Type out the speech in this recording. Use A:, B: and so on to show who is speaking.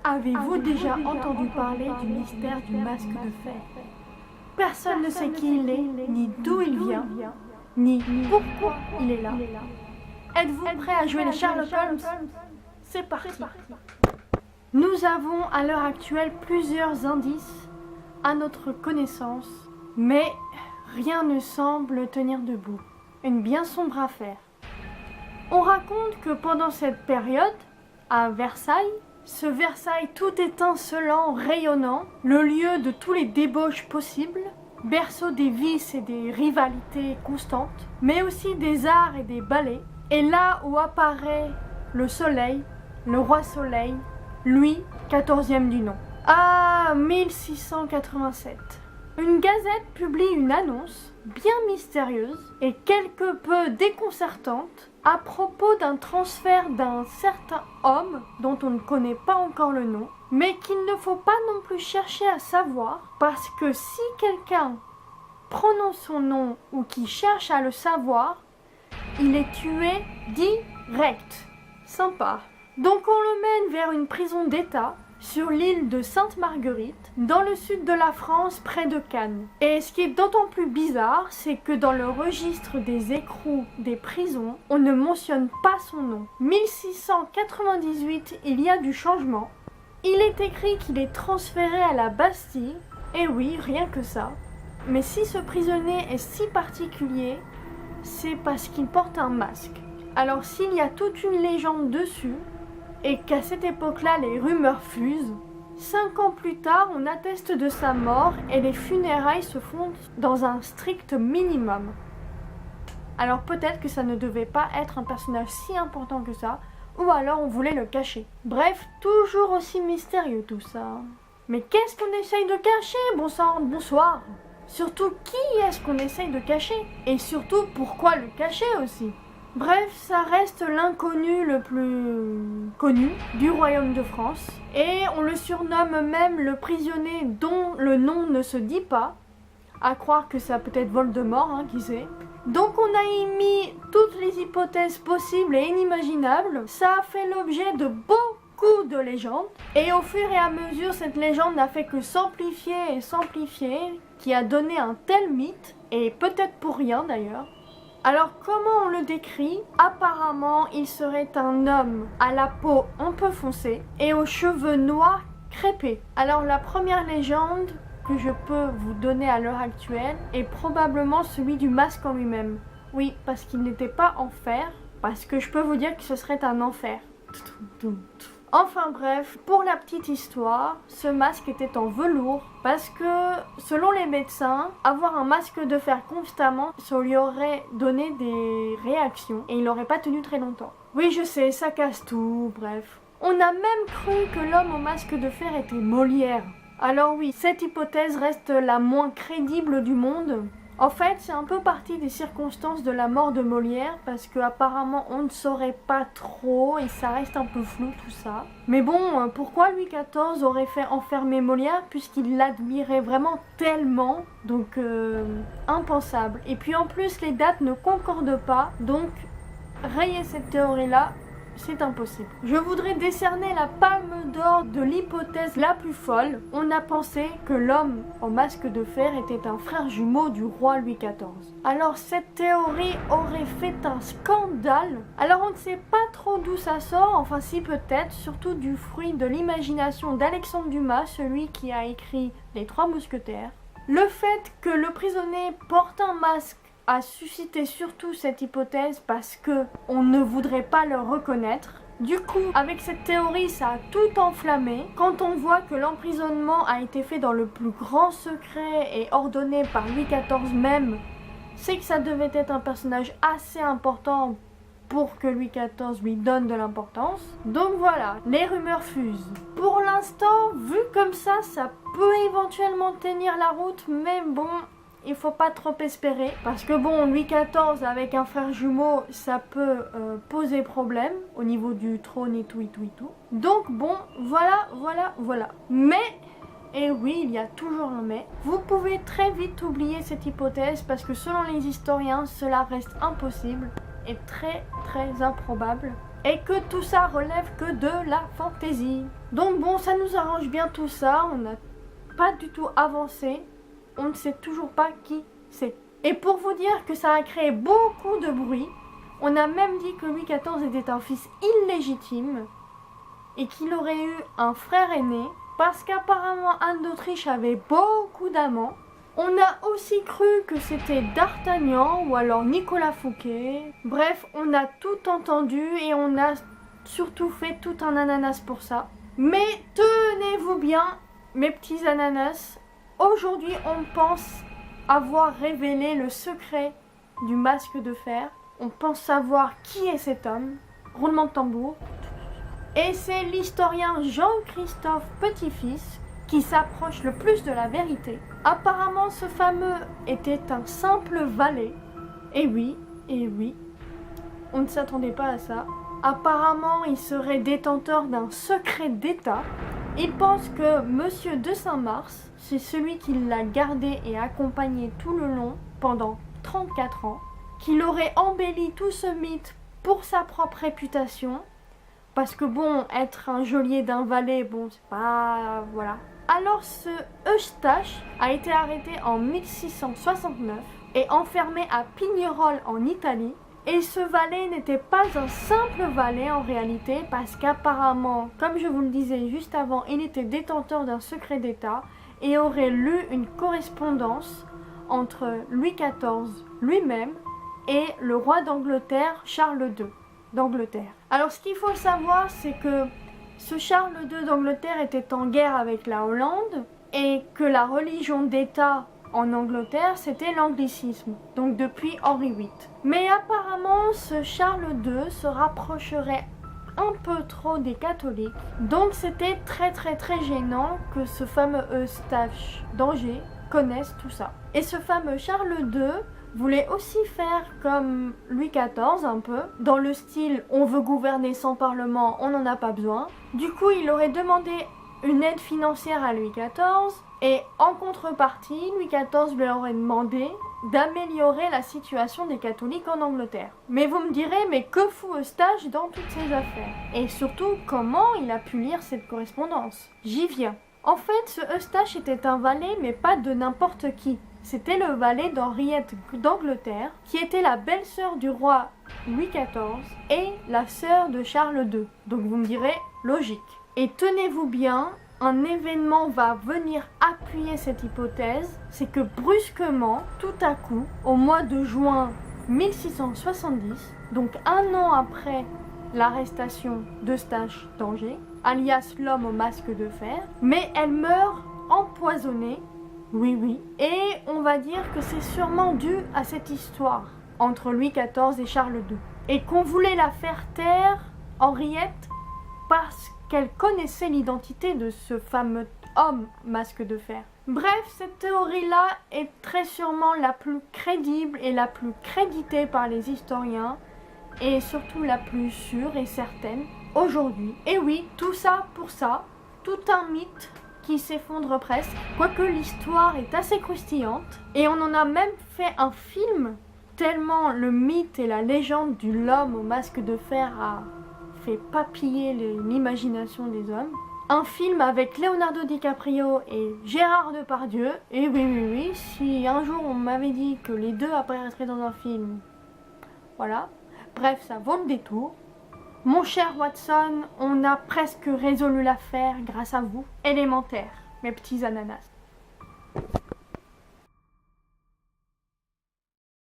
A: Avez-vous déjà entendu parler du mystère du masque de fer? Personne ne sait qui il est, ni d'où il vient, ni pourquoi il est là. Êtes-vous prêt à jouer les Sherlock Holmes? C'est parti. Nous avons à l'heure actuelle plusieurs indices à notre connaissance, mais rien ne semble tenir debout. Une bien sombre affaire. On raconte que pendant cette période, à Versailles, ce Versailles tout étincelant, rayonnant, le lieu de tous les débauches possibles, berceau des vices et des rivalités constantes, mais aussi des arts et des ballets, et là où apparaît le soleil, le roi soleil, Louis XIVe du nom. Ah, 1687. Une gazette publie une annonce bien mystérieuse et quelque peu déconcertante à propos d'un transfert d'un certain homme dont on ne connaît pas encore le nom, mais qu'il ne faut pas non plus chercher à savoir, parce que si quelqu'un prononce son nom ou qui cherche à le savoir, il est tué direct. Sympa. Donc on le mène vers une prison d'État sur l'île de Sainte-Marguerite, dans le sud de la France, près de Cannes. Et ce qui est d'autant plus bizarre, c'est que dans le registre des écrous des prisons, on ne mentionne pas son nom. 1698, il y a du changement. Il est écrit qu'il est transféré à la Bastille, et oui, rien que ça. Mais si ce prisonnier est si particulier, c'est parce qu'il porte un masque. Alors s'il y a toute une légende dessus, et qu'à cette époque-là, les rumeurs fusent, 5 ans plus tard, on atteste de sa mort et les funérailles se font dans un strict minimum. Alors peut-être que ça ne devait pas être un personnage si important que ça, ou alors on voulait le cacher. Bref, toujours aussi mystérieux tout ça. Mais qu'est-ce qu'on essaye de cacher, bon sang, bonsoir? Surtout, qui est-ce qu'on essaye de cacher? Et surtout, pourquoi le cacher aussi? Bref, ça reste l'inconnu le plus connu du royaume de France. Et on le surnomme même le prisonnier dont le nom ne se dit pas. À croire que ça peut être Voldemort, hein, qui sait. Donc on a émis toutes les hypothèses possibles et inimaginables. Ça a fait l'objet de beaucoup de légendes. Et au fur et à mesure, cette légende n'a fait que s'amplifier et s'amplifier, qui a donné un tel mythe, et peut-être pour rien d'ailleurs. Alors comment on le décrit? Apparemment, il serait un homme à la peau un peu foncée et aux cheveux noirs crêpés. Alors la première légende que je peux vous donner à l'heure actuelle est probablement celui du masque en lui-même. Oui, parce qu'il n'était pas en fer, parce que je peux vous dire que ce serait un enfer. Enfin bref, pour la petite histoire, ce masque était en velours parce que, selon les médecins, avoir un masque de fer constamment, ça lui aurait donné des réactions et il n'aurait pas tenu très longtemps. Oui, je sais, ça casse tout, bref. On a même cru que l'homme au masque de fer était Molière. Alors oui, cette hypothèse reste la moins crédible du monde. En fait, c'est un peu partie des circonstances de la mort de Molière, parce qu'apparemment on ne saurait pas trop et ça reste un peu flou tout ça. Mais bon, pourquoi Louis XIV aurait fait enfermer Molière puisqu'il l'admirait vraiment tellement, donc impensable. Et puis en plus les dates ne concordent pas, donc rayer cette théorie-là, c'est impossible. Je voudrais décerner la palme d'or de l'hypothèse la plus folle. On a pensé que l'homme au masque de fer était un frère jumeau du roi Louis XIV. Alors cette théorie aurait fait un scandale. Alors on ne sait pas trop d'où ça sort, enfin si peut-être, surtout du fruit de l'imagination d'Alexandre Dumas, celui qui a écrit Les Trois Mousquetaires. Le fait que le prisonnier porte un masque a suscité surtout cette hypothèse parce que on ne voudrait pas le reconnaître. Du coup, avec cette théorie, ça a tout enflammé. Quand on voit que l'emprisonnement a été fait dans le plus grand secret et ordonné par Louis XIV même, c'est que ça devait être un personnage assez important pour que Louis XIV lui donne de l'importance. Donc voilà, les rumeurs fusent. Pour l'instant, vu comme ça peut éventuellement tenir la route, mais bon, il faut pas trop espérer, parce que bon, Louis XIV avec un frère jumeau, ça peut poser problème au niveau du trône et tout. Donc bon, voilà. Mais, et oui, il y a toujours un mais, vous pouvez très vite oublier cette hypothèse, parce que selon les historiens, cela reste impossible et très improbable. et que tout ça relève que de la fantaisie. Donc bon, ça nous arrange bien tout ça, on n'a pas du tout avancé, on ne sait toujours pas qui c'est. Et pour vous dire que ça a créé beaucoup de bruit, on a même dit que Louis XIV était un fils illégitime et qu'il aurait eu un frère aîné parce qu'apparemment Anne d'Autriche avait beaucoup d'amants. On a aussi cru que c'était D'Artagnan ou alors Nicolas Fouquet. Bref, on a tout entendu et on a surtout fait tout un ananas pour ça. Mais tenez-vous bien, mes petits ananas, aujourd'hui on pense avoir révélé le secret du masque de fer. On pense savoir qui est cet homme. Roulement de tambour. Et c'est l'historien Jean-Christophe Petit-Fils qui s'approche le plus de la vérité. Apparemment, ce fameux était un simple valet. Et oui, on ne s'attendait pas à ça. Apparemment, il serait détenteur d'un secret d'État. Il pense que Monsieur de Saint-Mars, c'est celui qui l'a gardé et accompagné tout le long pendant 34 ans, qu'il aurait embelli tout ce mythe pour sa propre réputation. Parce que bon, être un geôlier d'un valet, bon, c'est pas... voilà. Alors ce Eustache a été arrêté en 1669 et enfermé à Pignerol en Italie. Et ce valet n'était pas un simple valet en réalité, parce qu'apparemment, comme je vous le disais juste avant, il était détenteur d'un secret d'État et aurait lu une correspondance entre Louis XIV lui-même et le roi d'Angleterre, Charles II d'Angleterre. Alors ce qu'il faut savoir, c'est que ce Charles II d'Angleterre était en guerre avec la Hollande et que la religion d'État en Angleterre, c'était l'anglicisme, donc depuis Henri VIII. Mais apparemment, ce Charles II se rapprocherait un peu trop des catholiques, donc c'était très gênant que ce fameux Eustache d'Angers connaisse tout ça. Et ce fameux Charles II voulait aussi faire comme Louis XIV un peu, dans le style on veut gouverner sans parlement, on n'en a pas besoin. Du coup, il aurait demandé une aide financière à Louis XIV et en contrepartie, Louis XIV lui aurait demandé d'améliorer la situation des catholiques en Angleterre. Mais vous me direz, mais que fout Eustache dans toutes ces affaires? Et surtout, comment il a pu lire cette correspondance? J'y viens. En fait, ce Eustache était un valet, mais pas de n'importe qui. C'était le valet d'Henriette d'Angleterre, qui était la belle-sœur du roi Louis XIV et la sœur de Charles II. Donc vous me direz, logique. Et tenez-vous bien, un événement va venir appuyer cette hypothèse, c'est que brusquement, tout à coup, au mois de juin 1670, donc un an après l'arrestation d'Eustache d'Angers, alias l'homme au masque de fer, mais elle meurt empoisonnée, oui, et on va dire que c'est sûrement dû à cette histoire entre Louis XIV et Charles II, et qu'on voulait la faire taire, Henriette, parce qu'elle connaissait l'identité de ce fameux homme masque de fer. Bref, cette théorie-là est très sûrement la plus crédible et la plus créditée par les historiens, et surtout la plus sûre et certaine aujourd'hui. Et oui, tout ça pour ça, tout un mythe qui s'effondre presque, quoique l'histoire est assez croustillante, et on en a même fait un film, tellement le mythe et la légende du l'homme au masque de fer a fait papiller l'imagination des hommes. Un film avec Leonardo DiCaprio et Gérard Depardieu, et oui, si un jour on m'avait dit que les deux apparaîtraient dans un film, voilà. Bref, ça vaut le détour. Mon cher Watson, on a presque résolu l'affaire grâce à vous. Élémentaire, mes petits ananas.